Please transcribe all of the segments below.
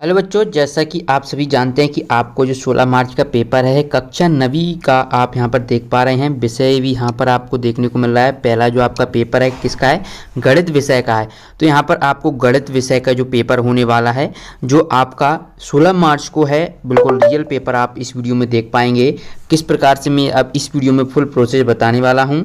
Hello बच्चों, जैसा कि आप सभी जानते हैं कि आपको जो 16 मार्च का पेपर है कक्षा 9वीं का आप यहां पर देख पा रहे हैं। विषय भी यहां पर आपको देखने को मिल रहा है। पहला जो आपका पेपर है किसका है? गणित विषय का है। तो यहां पर आपको गणित विषय का जो पेपर होने वाला है जो आपका 16 मार्च को है, बिल्कुल रियल पेपर आप इस वीडियो में देख पाएंगे। किस प्रकार से मैं अब इस वीडियो में फुल प्रोसेस बताने वाला हूँ।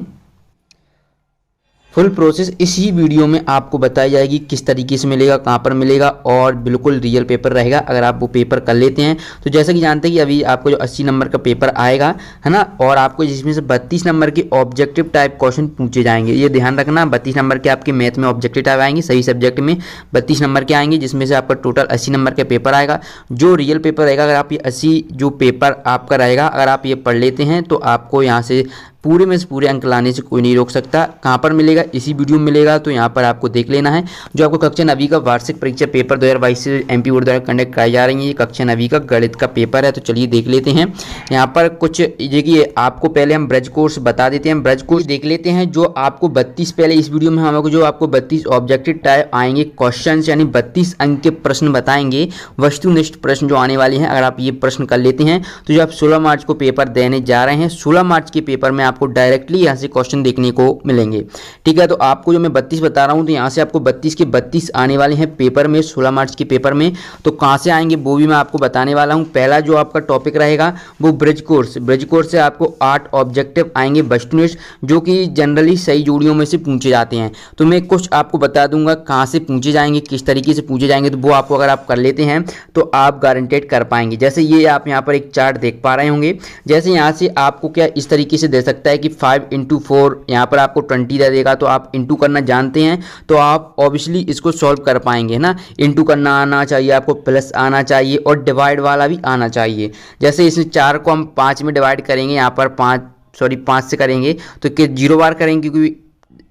फुल प्रोसेस इसी वीडियो में आपको बताई जाएगी, किस तरीके से मिलेगा, कहाँ पर मिलेगा, और बिल्कुल रियल पेपर रहेगा अगर आप वो पेपर कर लेते हैं। तो जैसा कि जानते हैं कि अभी आपको जो 80 नंबर का पेपर आएगा है ना, और आपको जिसमें से 32 नंबर के ऑब्जेक्टिव टाइप क्वेश्चन पूछे जाएंगे। ये ध्यान रखना, 32 नंबर के आपके मैथ में ऑब्जेक्टिव टाइप आएंगे, सही सब्जेक्ट में 32 नंबर के आएंगे, जिसमें से आपका टोटल 80 नंबर का पेपर आएगा। जो रियल पेपर रहेगा, अगर आप ये 80 जो पेपर आपका रहेगा अगर आप ये पढ़ लेते हैं तो आपको यहाँ से पूरे में से पूरे अंक लाने से कोई नहीं रोक सकता। कहाँ पर मिलेगा? इसी वीडियो में मिलेगा। तो यहाँ पर आपको देख लेना है। जो आपको कक्षा 9वीं का वार्षिक परीक्षा पेपर 2022 से एमपी बोर्ड द्वारा कंडक्ट कराई जा रही है, ये कक्षा 9वीं का गणित का पेपर है। तो चलिए देख लेते हैं। यहाँ पर कुछ देखिए, आपको पहले हम ब्रज कोर्स बता देते हैं। ब्रज कोर्स देख लेते हैं। जो आपको 32 पहले इस वीडियो में हमको जो आपको 32 ऑब्जेक्टिव टाइप आएंगे क्वेश्चन, यानी 32 अंक के प्रश्न बताएंगे, वस्तुनिष्ठ प्रश्न जो आने वाले हैं। अगर आप ये प्रश्न कर लेते हैं तो जो आप 16 मार्च को पेपर देने जा रहे हैं, 16 मार्च के पेपर में आपको डायरेक्टली यहाँ से क्वेश्चन देखने को मिलेंगे। ठीक है, तो आपको जो मैं 32 बता रहा हूँ, तो यहाँ से आपको 32 के 32 आने वाले हैं पेपर में, 16 मार्च के पेपर में। तो कहाँ से आएंगे वो भी मैं आपको बताने वाला हूँ। पहला जो आपका टॉपिक रहेगा वो ब्रिज कोर्स। ब्रिज कोर्स से आपको 8 ऑब्जेक्टिव आएंगे वस्तुनिष्ठ, जो कि जनरली सही जोड़ियों में से पूछे जाते हैं। तो मैं कुछ आपको बता दूंगा कहाँ से पूछे जाएंगे, किस तरीके से पूछे जाएंगे। तो वो आपको अगर आप कर लेते हैं तो आप गारंटेड कर पाएंगे। जैसे ये आप यहाँ पर एक चार्ट देख पा रहे होंगे। जैसे यहाँ से आपको क्या इस तरीके से दे सकता है कि 5 × 4 यहाँ पर आपको 20 दे देगा। तो आप इंटू करना जानते हैं तो आप ऑब्वियसली इसको सॉल्व कर पाएंगे ना। इंटू करना आना चाहिए आपको, प्लस आना चाहिए, और डिवाइड वाला भी आना चाहिए। जैसे इस 4 को हम 5 में डिवाइड करेंगे, यहाँ पर 5 से करेंगे तो 0 बार करेंगे, क्योंकि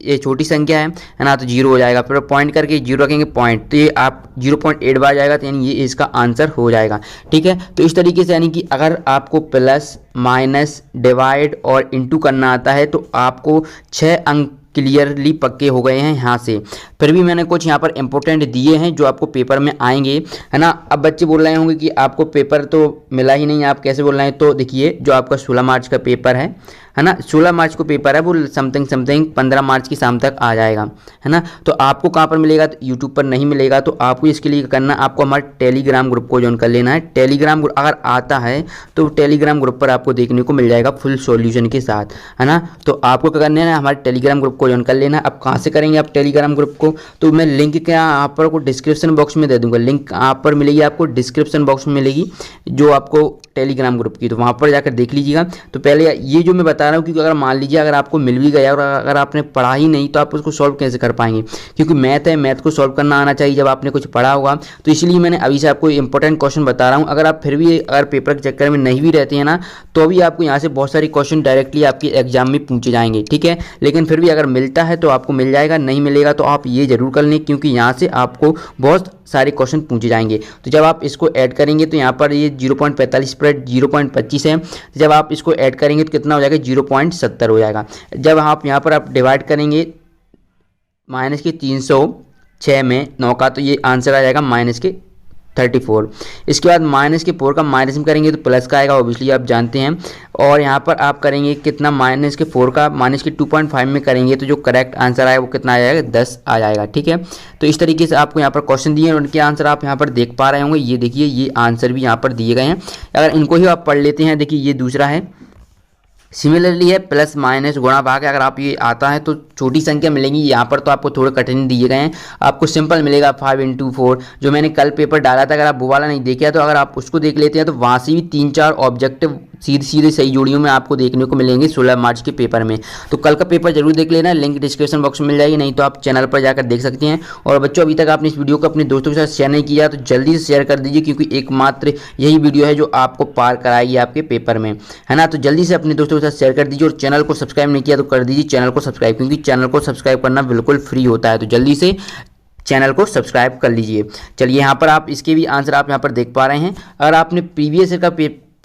ये छोटी संख्या है ना, तो 0 हो जाएगा। फिर पॉइंट करके 0 रखेंगे पॉइंट, तो ये आप 0.8 बार जाएगा, तो यानी ये इसका आंसर हो जाएगा। ठीक है, तो इस तरीके से यानी कि अगर आपको प्लस माइनस डिवाइड और इंटू करना आता है तो आपको 6 अंक क्लियरली पक्के हो गए हैं यहाँ से। फिर भी मैंने कुछ यहाँ पर इंपॉर्टेंट दिए हैं जो आपको पेपर में आएंगे, है ना। अब बच्चे बोल रहे होंगे कि आपको पेपर तो मिला ही नहीं, आप कैसे बोल रहे हैं। तो देखिए, जो आपका 16 मार्च का पेपर है ना, 16 मार्च को पेपर है, वो समथिंग 15 मार्च की शाम तक आ जाएगा, है ना। तो आपको कहाँ पर मिलेगा? तो यूट्यूब पर नहीं मिलेगा। तो आपको इसके लिए करना, आपको हमारे टेलीग्राम ग्रुप को ज्वाइन कर लेना है। टेलीग्राम ग्रुप अगर आता है तो टेलीग्राम ग्रुप पर आपको देखने को मिल जाएगा फुल सॉल्यूशन के साथ, है ना। तो आपको क्या करना है, हमारे टेलीग्राम ग्रुप को ज्वाइन कर लेना है। अब कहाँ से करेंगे आप टेलीग्राम ग्रुप को? तो मैं लिंक क्या यहाँ पर को डिस्क्रिप्शन बॉक्स में दे दूंगा। लिंक आप पर मिलेगी, आपको डिस्क्रिप्शन बॉक्स में मिलेगी जो आपको टेलीग्राम ग्रुप की, तो वहाँ पर जाकर देख लीजिएगा। तो पहले ये जो मैं बता रहा हूँ, क्योंकि अगर मान लीजिए अगर आपको मिल भी गया और अगर आपने पढ़ा ही नहीं तो आप उसको सॉल्व कैसे कर पाएंगे? क्योंकि मैथ है, मैथ को सॉल्व करना आना चाहिए जब आपने कुछ पढ़ा होगा। तो इसलिए मैंने अभी से आपको इंपॉर्टेंट क्वेश्चन बता रहा हूँ। अगर आप फिर भी अगर पेपर के चक्कर में नहीं भी रहते हैं ना, तो भी आपको यहाँ से बहुत सारे क्वेश्चन डायरेक्टली आपके एग्जाम में पूछे जाएंगे। ठीक है, लेकिन फिर भी अगर मिलता है तो आपको मिल जाएगा, नहीं मिलेगा तो आप ये जरूर कर लें, क्योंकि यहाँ से आपको बहुत सारे क्वेश्चन पूछे जाएंगे। तो जब आप इसको ऐड करेंगे तो यहाँ पर ये 0.45 पर 0.25 है। जब आप इसको ऐड करेंगे तो कितना हो जाएगा? 0.70 हो जाएगा। जब आप यहाँ पर आप डिवाइड करेंगे माइनस के 306 में 9 का, तो ये आंसर आ जाएगा माइनस के 34। इसके बाद माइनस के 4 का माइनस में करेंगे तो प्लस का आएगा, ऑब्वियसली आप जानते हैं। और यहाँ पर आप करेंगे कितना? माइनस के 4 का माइनस के 2.5 में करेंगे तो जो करेक्ट आंसर आएगा वो कितना आ जाएगा? 10 आ जाएगा। ठीक है, तो इस तरीके से आपको यहाँ पर क्वेश्चन दिए हैं, उनके आंसर आप यहाँ पर देख पा रहे होंगे। ये देखिए, ये आंसर भी यहाँ पर दिए गए हैं। अगर इनको ही आप पढ़ लेते हैं, देखिए ये दूसरा है, सिमिलरली है प्लस माइनस गुणा भाग। अगर आप ये आता है तो छोटी संख्या मिलेंगी, यहाँ पर तो आपको थोड़े कठिन दिए गए हैं। आपको सिंपल मिलेगा 5 × 4, जो मैंने कल पेपर डाला था। अगर आप वो वाला नहीं देखा तो अगर आप उसको देख लेते हैं तो वहाँ से भी 3-4 ऑब्जेक्टिव सीधे सही जोड़ियों में आपको देखने को मिलेंगे 16 मार्च के पेपर में। तो कल का पेपर जरूर देख लेना, लिंक डिस्क्रिप्शन बॉक्स में मिल जाएगी, नहीं तो आप चैनल पर जाकर देख सकते हैं। और बच्चों, अभी तक आपने इस वीडियो को अपने दोस्तों के साथ शेयर नहीं किया तो जल्दी से शेयर कर दीजिए, क्योंकि एकमात्र यही वीडियो है जो आपको पार कराएगी आपके पेपर में, है ना। तो जल्दी से अपने दोस्तों के साथ शेयर कर दीजिए। और चैनल को सब्सक्राइब नहीं किया तो कर दीजिए चैनल को सब्सक्राइब, क्योंकि चैनल को सब्सक्राइब करना बिल्कुल फ्री होता है। तो जल्दी से चैनल को सब्सक्राइब कर लीजिए। चलिए, यहाँ पर आप इसके भी आंसर आप यहाँ पर देख पा रहे हैं। अगर आपने प्रीवियस ईयर का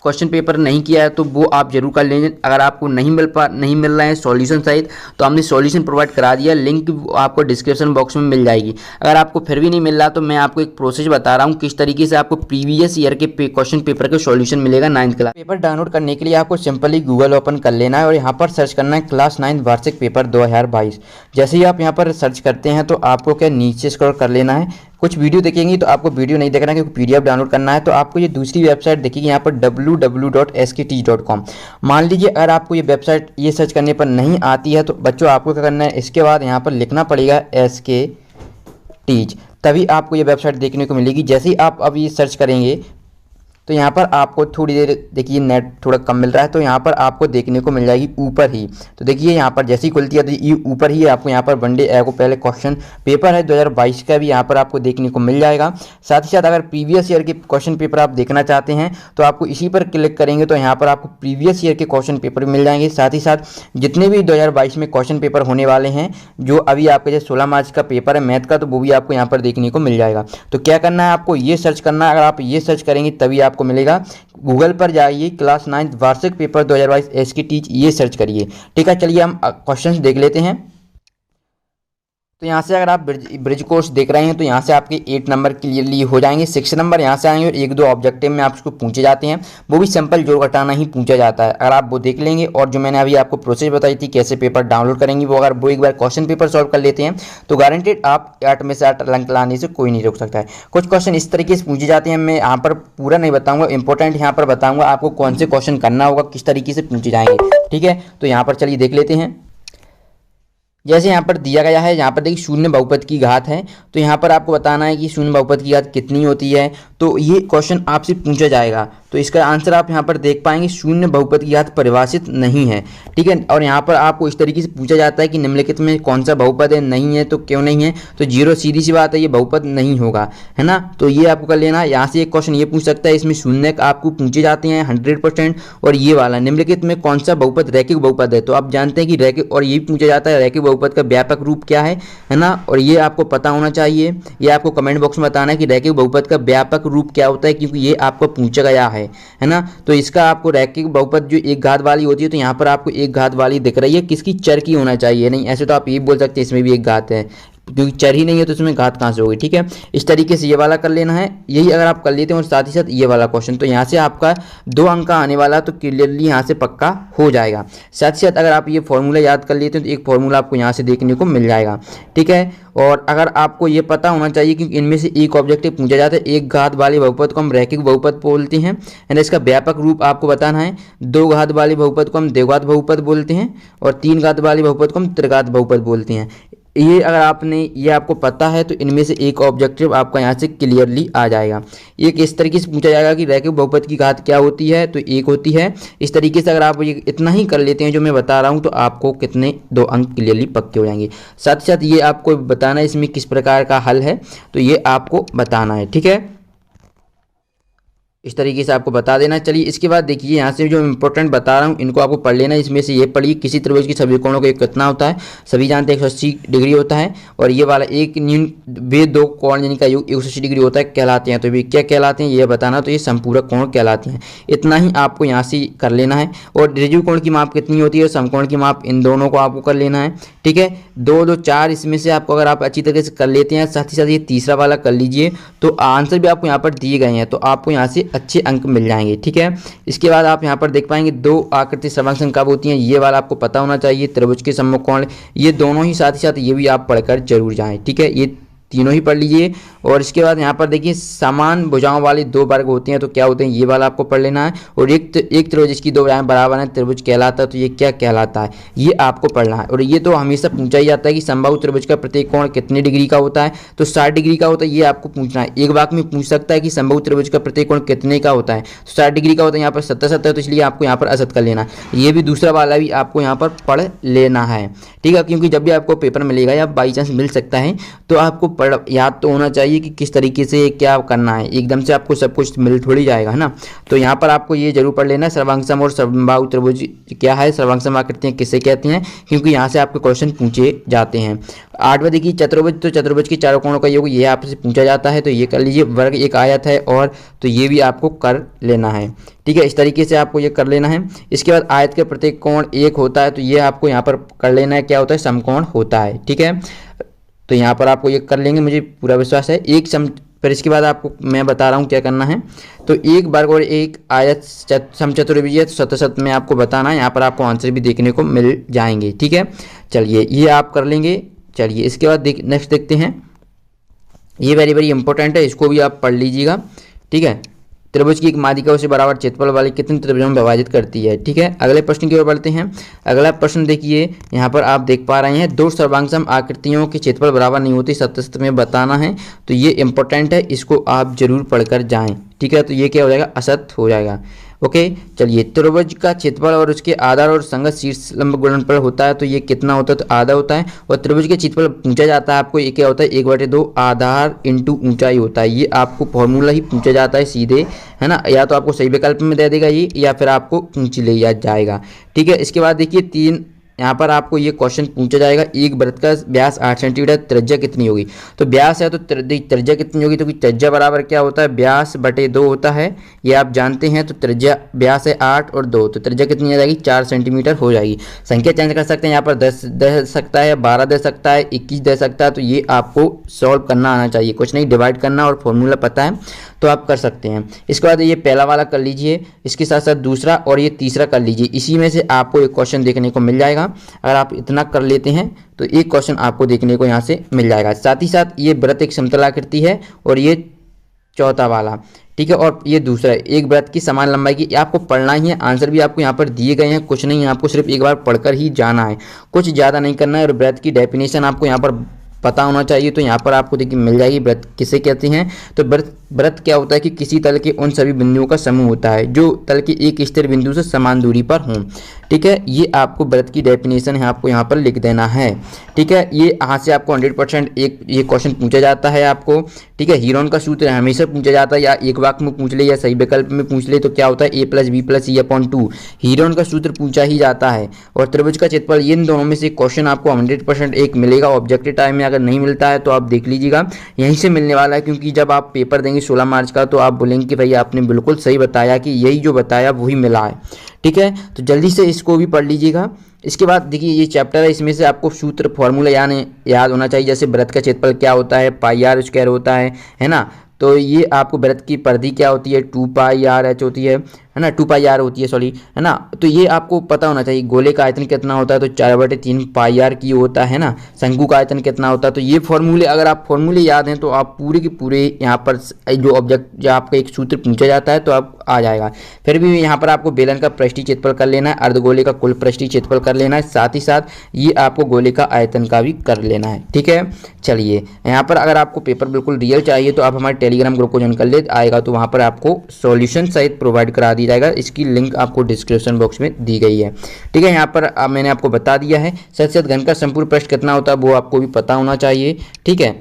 क्वेश्चन पेपर नहीं किया है तो वो आप जरूर कर लेंगे। अगर आपको नहीं मिल रहा है सॉल्यूशन सहित तो हमने सॉल्यूशन प्रोवाइड करा दिया, लिंक आपको डिस्क्रिप्शन बॉक्स में मिल जाएगी। अगर आपको फिर भी नहीं मिल रहा तो मैं आपको एक प्रोसेस बता रहा हूँ किस तरीके से आपको प्रीवियस ईयर के क्वेश्चन पेपर का सॉल्यूशन मिलेगा 9th क्लास पेपर। डाउनलोड करने के लिए आपको सिंपली गूगल ओपन कर लेना है और यहाँ पर सर्च करना है क्लास 9 वार्षिक पेपर 2022। जैसे ही आप यहाँ पर सर्च करते हैं तो आपको क्या नीचे स्क्रॉल कर लेना है। कुछ वीडियो देखेंगे तो आपको वीडियो नहीं देखना है क्योंकि पीडीएफ डाउनलोड करना है। तो आपको ये दूसरी वेबसाइट देखिए यहाँ पर www.skteach.com। मान लीजिए अगर आपको ये वेबसाइट ये सर्च करने पर नहीं आती है तो बच्चों आपको क्या करना है, इसके बाद यहाँ पर लिखना पड़ेगा SKTeach, तभी आपको ये वेबसाइट देखने को मिलेगी। जैसे ही आप अब ये सर्च करेंगे तो यहाँ पर आपको थोड़ी देर देखिए नेट थोड़ा कम मिल रहा है तो यहाँ पर आपको देखने को मिल जाएगी ऊपर ही। तो देखिए यहाँ पर जैसे ही खुलती है तो ये ऊपर ही आपको यहाँ पर वनडे को पहले क्वेश्चन पेपर है 2022 का भी यहाँ पर आपको देखने को मिल जाएगा। साथ ही साथ अगर प्रीवियस ईयर के क्वेश्चन पेपर आप देखना चाहते हैं तो आपको इसी पर क्लिक करेंगे तो यहाँ पर आपको प्रीवियस ईयर के क्वेश्चन पेपर मिल जाएंगे। साथ ही साथ जितने भी 2022 में क्वेश्चन पेपर होने वाले हैं जो अभी आपके जैसे 16 मार्च का पेपर है मैथ का, तो वो भी आपको यहाँ पर देखने को मिल जाएगा। तो क्या करना है, आपको ये सर्च करना है। अगर आप ये सर्च करेंगे तभी आपको मिलेगा। गूगल पर जाइए क्लास 9 वार्षिक पेपर 2022 SKTeach ये सर्च करिए। ठीक है, चलिए हम क्वेश्चंस देख लेते हैं। तो यहाँ से अगर आप ब्रिज कोर्स देख रहे हैं तो यहाँ से आपके 8 नंबर क्लियरली हो जाएंगे। 6 नंबर यहाँ से आएंगे और 1-2 ऑब्जेक्टिव में आपको पूछे जाते हैं, वो भी सिंपल जोड़ घटाना ही पूछा जाता है। अगर आप वो देख लेंगे और जो मैंने अभी आपको प्रोसेस बताई थी कैसे पेपर डाउनलोड करेंगे वो अगर वो एक बार क्वेश्चन पेपर सॉल्व कर लेते हैं तो गारंटेड आप 8 में से 8 अंक लाने से कोई नहीं रोक सकता है। कुछ क्वेश्चन इस तरीके से पूछे जाते हैं, मैं यहाँ पर पूरा नहीं बताऊँगा, इंपॉर्टेंट यहाँ पर बताऊँगा आपको कौन से क्वेश्चन करना होगा, किस तरीके से पूछे जाएंगे। ठीक है, तो यहाँ पर चलिए देख लेते हैं। जैसे यहाँ पर दिया गया है, यहाँ पर देखिए शून्य बहुपद की घात है तो यहाँ पर आपको बताना है कि शून्य बहुपद की घात कितनी होती है। तो ये क्वेश्चन आपसे पूछा जाएगा तो इसका आंसर आप यहाँ पर देख पाएंगे शून्य बहुपद की घात परिभाषित नहीं है। ठीक है, और यहाँ पर आपको इस तरीके से पूछा जाता है कि निम्नलिखित में कौन सा बहुपद है, नहीं है तो क्यों नहीं है, तो 0 सीधी सी बात है ये बहुपद नहीं होगा, है ना। तो ये आपको कर लेना। यहाँ से एक क्वेश्चन ये पूछ सकता है, इसमें शून्य आपको पूछे जाते हैं 100%। और ये वाला निम्नलिखित में कौन सा बहुपद रैखिक बहुपद है, तो आप जानते हैं कि रैखिक, और ये पूछा जाता है रैखिक बहुपद का व्यापक रूप क्या है ना। और ये आपको पता होना चाहिए, ये आपको कमेंट बॉक्स में बताना है कि रैखिक बहुपद का व्यापक रूप क्या होता है, क्योंकि ये आपको पूछा गया है ना। तो इसका आपको रैखिक बहुपद जो एक घात वाली होती है तो यहाँ पर आपको एक घात वाली दिख रही है, किसकी, चर की होना चाहिए। नहीं ऐसे तो आप ये बोल सकते हैं इसमें भी एक घात है, क्योंकि चर ही नहीं है तो इसमें घात कहाँ से होगी। ठीक है, इस तरीके से ये वाला कर लेना है। यही अगर आप कर लेते हैं और साथ ही साथ ये वाला क्वेश्चन तो यहाँ से आपका 2 अंक का आने वाला तो क्लियरली यहाँ से पक्का हो जाएगा। साथ ही साथ अगर आप ये फॉर्मूला याद कर लेते हैं तो एक फॉर्मूला आपको यहाँ से देखने को मिल जाएगा। ठीक है, और अगर आपको ये पता होना चाहिए कि इनमें से एक ऑब्जेक्टिव पूछा जाता है, एक घात वाले बहुपद को हम रैखिक बहुपद बोलते हैं, यानी इसका व्यापक रूप आपको बताना है। 2 घात वाले बहुपद को हम द्विघात बहुपद बोलते हैं और 3 घात वाले बहुपद को हम त्रिघात बहुपद बोलते हैं। ये अगर आपने ये आपको पता है तो इनमें से एक ऑब्जेक्टिव आपका यहाँ से क्लियरली आ जाएगा। एक इस तरीके से पूछा जाएगा कि रैखिक बहुपद की घात क्या होती है, तो 1 होती है। इस तरीके से अगर आप ये इतना ही कर लेते हैं जो मैं बता रहा हूँ तो आपको कितने 2 अंक क्लियरली पक्के हो जाएंगे। साथ ही साथ ये आपको बताना है इसमें किस प्रकार का हल है, तो ये आपको बताना है। ठीक है, इस तरीके से आपको बता देना। चलिए इसके बाद देखिए यहाँ से जो इंपॉर्टेंट बता रहा हूँ इनको आपको पढ़ लेना। इसमें से ये पढ़िए, किसी त्रिभुज की सभी कोणों का कितना होता है, सभी जानते हैं 180 डिग्री होता है। और ये वाला एक वे 2 कोण यानी का योग 180 डिग्री होता है कहलाते हैं, तो ये क्या कहलाते हैं ये बताना, तो ये संपूरक कोण कहलाते हैं। इतना ही आपको यहाँ से कर लेना है। और ऋजु कोण की माप कितनी होती है और समकोण की माप, इन दोनों को आपको कर लेना है। ठीक है, 2, 2, 4 इसमें से आपको अगर आप अच्छी तरीके से कर लेते हैं, साथ ही साथ ये तीसरा वाला कर लीजिए, तो आंसर भी आपको यहाँ पर दिए गए हैं तो आपको यहाँ से अच्छे अंक मिल जाएंगे। ठीक है, इसके बाद आप यहाँ पर देख पाएंगे 2 आकृति समकोण कब होती हैं, ये वाला आपको पता होना चाहिए। त्रिभुज के सम्मुख कोण, ये दोनों ही साथ ही साथ ये भी आप पढ़कर जरूर जाएं। ठीक है, ये तीनों ही पढ़ लीजिए। और इसके बाद यहाँ पर देखिए समान भुजाओं वाली 2 वर्ग होते हैं तो क्या होते हैं, ये वाला आपको पढ़ लेना है। और एक त्रिभुज जिसकी 2 भुजाएं बराबर हैं त्रिभुज कहलाता है, तो ये क्या कहलाता है ये आपको पढ़ना है। और ये तो हमेशा पूछा ही जाता है कि समबाहु त्रिभुज का प्रत्येक कोण कितने डिग्री का होता है, तो 60 डिग्री का होता है, ये आपको पूछना है। एक वाक्य में पूछ सकता है कि समबाहु त्रिभुज का प्रत्येक कोण कितने का होता है, तो 60 डिग्री का होता है। यहाँ पर 70 है तो इसलिए आपको यहाँ पर असत कर लेना। ये भी दूसरा वाला भी आपको यहाँ पर पढ़ लेना है। ठीक है, क्योंकि जब भी आपको पेपर मिलेगा या बाई चांस मिल सकता है तो आपको पढ़ याद तो होना चाहिए कि किस तरीके से क्या करना है, एकदम से आपको सब कुछ मिल थोड़ी जाएगा, है ना। तो यहाँ पर आपको ये जरूर पढ़ लेना सर्वांगसम और समबाहु त्रिभुज क्या है, सर्वांगसम आकृतियाँ किसे कहते हैं, क्योंकि यहाँ से आपके क्वेश्चन पूछे जाते हैं। 8वां देखिए चतुर्भुज, तो चतुर्भुज के चारों कोणों का योग ये आपसे पूछा जाता है, तो ये कर लीजिए। वर्ग एक आयत है और तो ये भी आपको कर लेना है, ठीक है। इस तरीके से आपको ये कर लेना है। इसके बाद आयत के प्रत्येक कोण एक होता है, तो ये आपको यहाँ पर कर लेना है, क्या होता है, समकोण होता है, ठीक है। तो यहाँ पर आपको ये कर लेंगे, मुझे पूरा विश्वास है। एक सम फिर इसके बाद आपको मैं बता रहा हूँ क्या करना है। तो एक वर्ग और एक आयत समचतुर्भुज है, तो शत में आपको बताना है। यहाँ पर आपको आंसर भी देखने को मिल जाएंगे, ठीक है। चलिए ये आप कर लेंगे। चलिए इसके बाद नेक्स्ट देखते हैं, ये वेरी वेरी इंपॉर्टेंट है, इसको भी आप पढ़ लीजिएगा, ठीक है। त्रिभुज की एक माध्यिका उसे बराबर क्षेत्रफल वाली कितने त्रिभुजों में विभाजित करती है, ठीक है। अगले प्रश्न की ओर बढ़ते हैं। अगला प्रश्न देखिए, यहाँ पर आप देख पा रहे हैं, दो सर्वांगसम आकृतियों के क्षेत्रफल बराबर नहीं होती, शत में बताना है। तो ये इंपॉर्टेंट है, इसको आप जरूर पढ़कर जाएं, ठीक है। तो ये क्या हो जाएगा, असत हो जाएगा, ओके। चलिए त्रिभुज का क्षेत्रफल और उसके आधार और संगत शीर्ष लंब गुणनफल होता है, तो ये कितना होता है, तो आधा होता है। और त्रिभुज के क्षेत्रफल पूछा जाता है आपको, ये क्या होता है, 1/2 आधार इंटू ऊंचाई होता है। ये आपको फॉर्मूला ही पूछा जाता है सीधे, है ना। या तो आपको सही विकल्प में दे देगा ये, या फिर आपको पूछ लिया जाएगा, ठीक है। इसके बाद देखिए 3 यहाँ पर आपको ये क्वेश्चन पूछा जाएगा, एक वृत्त का व्यास 8 सेंटीमीटर, त्रिज्या कितनी होगी। तो व्यास है तो त्रिज्या कितनी होगी, तो त्रिज्या बराबर क्या होता है, व्यास बटे 2 होता है, ये आप जानते हैं। तो त्रिज्या व्यास है 8 और 2, तो त्रिज्या कितनी आ जाएगी, 4 सेंटीमीटर हो जाएगी। संख्या चेंज कर सकते हैं, यहाँ पर 10 दे सकता है, 12 दे सकता है, 21 दे सकता है। तो ये आपको सॉल्व करना आना चाहिए, कुछ नहीं, डिवाइड करना और फॉर्मूला पता है तो आप कर सकते हैं। इसके बाद ये पहला वाला कर लीजिए, इसके साथ साथ दूसरा और ये तीसरा कर लीजिए। इसी में से आपको एक क्वेश्चन देखने को मिल जाएगा। अगर आप इतना कर लेते हैं तो एक क्वेश्चन आपको देखने को यहाँ से मिल जाएगा। साथ ही साथ ये वृत्त एक समतलाकृति है और ये चौथा वाला, ठीक है। और ये दूसरा, एक वृत्त की समान लंबाई की, आपको पढ़ना ही है। आंसर भी आपको यहाँ पर दिए गए हैं, कुछ नहीं, आपको सिर्फ एक बार पढ़कर ही जाना है, कुछ ज़्यादा नहीं करना है। और वृत्त की डेफिनेशन आपको यहाँ पर पता होना चाहिए। तो यहाँ पर आपको देखिए मिल जाएगी, वृत्त किसे कहते हैं। तो वृत्त क्या होता है कि किसी तल के उन सभी बिंदुओं का समूह होता है जो तल के एक स्थिर बिंदु से समान दूरी पर हों, ठीक है। ये आपको वृत्त की डेफिनेशन है, आपको यहाँ पर लिख देना है, ठीक है। ये यहाँ से आपको 100% एक ये क्वेश्चन पूछा जाता है आपको, ठीक है। हीरोन का सूत्र हमेशा पूछा जाता है, या एक वाक्य में पूछ ले या सही विकल्प में पूछ ले, तो क्या होता है, a+b+c/2 हीरोन का सूत्र पूछा ही जाता है। और त्रिभुज का क्षेत्रफल, इन दोनों में से क्वेश्चन आपको 100% एक मिलेगा। ऑब्जेक्टिव टाइम में अगर नहीं मिलता है तो आप देख लीजिएगा, यहीं से मिलने वाला है, क्योंकि जब आप पेपर देंगे 16 मार्च का तो आप बोलेंगे कि भाई आपने बिल्कुल सही बताया, कि यही जो बताया वही मिला है, ठीक है। तो जल्दी से इसको भी पढ़ लीजिएगा। इसके बाद देखिए ये चैप्टर है, इसमें से आपको सूत्र फॉर्मूला याद होना चाहिए। जैसे वृत्त का क्षेत्रफल क्या होता है, πr² होता है ना। तो ये आपको वृत्त की परिधि क्या होती है, 2πrh होती है ना, 2πr होती है, सॉरी, है ना। तो ये आपको पता होना चाहिए। गोले का आयतन कितना होता है, तो 4/3 πr की होता है ना। शंकु का आयतन कितना होता है, तो ये फॉर्मूले, अगर आप फॉर्मूले याद हैं तो आप पूरे के पूरे यहाँ पर जो ऑब्जेक्ट आपका एक सूत्र पूछा जाता है तो आप आ जाएगा। फिर भी यहाँ पर आपको बेलन का पृष्ठीय क्षेत्रफल कर लेना है, अर्धगोले का कुल पृष्ठीय क्षेत्रफल कर लेना है, साथ ही साथ ये आपको गोले का आयतन का भी कर लेना है, ठीक है। चलिए यहाँ पर अगर आपको पेपर बिल्कुल रियल चाहिए तो आप हमारे टेलीग्राम ग्रुप को ज्वाइन कर ले, आएगा तो वहाँ पर आपको सॉल्यूशन सहित प्रोवाइड करा दी जाएगा। इसकी लिंक आपको डिस्क्रिप्शन बॉक्स में दी गई है, ठीक है। यहाँ पर मैंने आपको बता दिया है। सतसत घन का संपूर्ण पृष्ठ कितना होता है वो आपको भी पता होना चाहिए, ठीक है।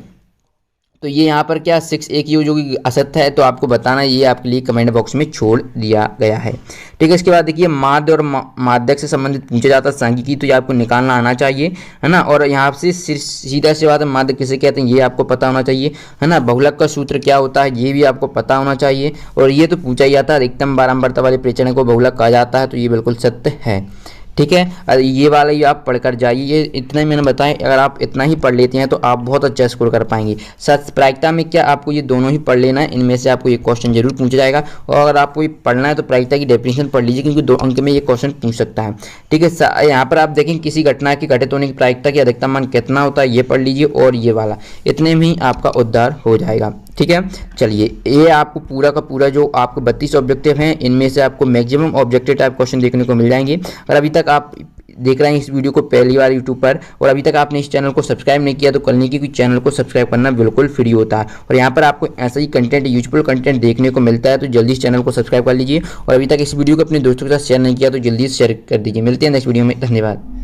तो ये यहाँ पर क्या 6a की जो कि असत्य है, तो आपको बताना, ये आपके लिए कमेंट बॉक्स में छोड़ दिया गया है, ठीक है। इसके बाद देखिए माध्य और माध्यक से संबंधित पूछा जाता है सांख्यिकी, तो ये आपको निकालना आना चाहिए, है ना। और यहाँ से सीधा सी बात है, माध्यक किसे कहते हैं ये आपको पता होना चाहिए, है ना। बहुलक का सूत्र क्या होता है ये भी आपको पता होना चाहिए। और ये तो पूछा ही जाता है, अधिकतम बारंबारता वाले प्रेक्षण को बहुलक कहा जाता है, तो ये बिल्कुल सत्य है, ठीक है। अरे ये वाला ही आप पढ़कर जाइए, ये इतना ही मैंने बताया। अगर आप इतना ही पढ़ लेते हैं तो आप बहुत अच्छा स्कोर कर पाएंगे। सच प्रायिकता में क्या आपको ये दोनों ही पढ़ लेना है, इनमें से आपको ये क्वेश्चन जरूर पूछा जाएगा। और अगर आपको ये पढ़ना है तो प्रायिकता की डेफिनेशन पढ़ लीजिए, क्योंकि 2 अंक में ये क्वेश्चन पूछ सकता है, ठीक है। यहाँ पर आप देखें किसी घटना के घटित होने की प्रायिकता की अधिकतम मान कितना होता है, ये पढ़ लीजिए। और ये वाला, इतने में ही आपका उद्धार हो जाएगा, ठीक है। चलिए ये आपको पूरा का पूरा जो आपको 32 ऑब्जेक्टिव हैं, इनमें से आपको मैक्सिमम ऑब्जेक्टिव टाइप क्वेश्चन देखने को मिल जाएंगे। और अभी तक आप देख रहे हैं इस वीडियो को पहली बार यूट्यूब पर, और अभी तक आपने इस चैनल को सब्सक्राइब नहीं किया तो करने की, क्योंकि चैनल को सब्सक्राइब करना बिल्कुल फ्री होता है। और यहाँ पर आपको ऐसा ही कंटेंट, यूजफुल कंटेंट देखने को मिलता है, तो जल्दी इस चैनल को सब्सक्राइब कर लीजिए। और अभी तक इस वीडियो को अपने दोस्तों के साथ शेयर नहीं किया तो जल्दी शेयर कर दीजिए। मिलते हैं नेक्स्ट वीडियो में, धन्यवाद।